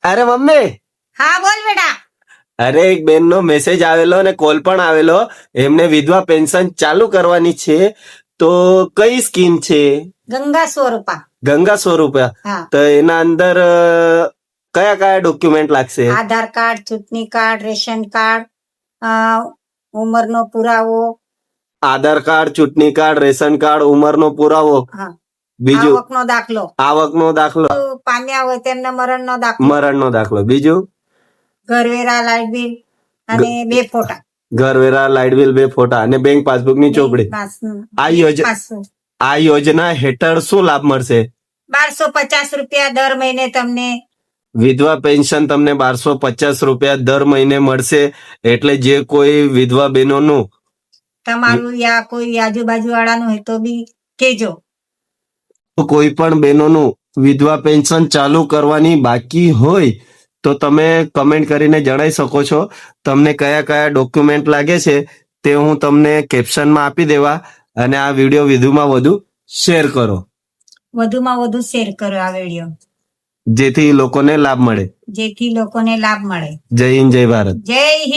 અરે મમ્મી, હા બોલ બેટા. અરે એક બેન નો મેસેજ આવેલો અને કોલ પણ આવેલો. એમને વિધવા પેન્શન ચાલુ કરવાની છે, તો કઈ સ્કીમ છે? ગંગા સ્વરૂપા. ગંગા સ્વરૂપા. હા. તો એના અંદર કયા કયા ડોક્યુમેન્ટ લાગશે? આધાર કાર્ડ, ચૂંટણી કાર્ડ, રેશન કાર્ડ, ઉંમરનો પુરાવો. આધાર કાર્ડ, ચૂંટણી કાર્ડ, રેશન કાર્ડ, ઉંમરનો પુરાવો. હા. બીજું આવકનો દાખલો. આવકનો દાખલો. પામ્યા હોય તેમના મરણનો દાખલો. મરણનો દાખલો. બીજું ઘરવેરા, લાઇટ બિલ અને 2 ફોટા. ઘરવેરા, લાઇટ બિલ, 2 ફોટા અને બેંક પાસબુકની ચોપડી. આ યોજના હેઠળ શું લાભ મળશે? 1250 રૂપિયા દર મહિને તમને. વિધવા પેન્શન તમને 1250 રૂપિયા દર મહિને મળશે. એટલે જે કોઈ વિધવા બહેનોનું તમારું યા કોઈ આજુબાજુ વાળાનું હોય તો બી કેજો. કોઈ પણ બહેનોનું વિધવા પેન્શન ચાલુ કરવાની બાકી હોય તો તમે કમેન્ટ કરીને જણાવી શકો છો. તમને કયા કયા ડોક્યુમેન્ટ લાગે છે તે હું તમને કેપ્શનમાં આપી દેવા, અને આ વિડીયો વધુમાં વધુ શેર કરો. વધુમાં વધુ શેર કરો આ વિડીયો, જેથી લોકોને લાભ મળે. જેથી લોકોને લાભ મળે. જય હિન્દ, જય ભારત. જય હિન્દ.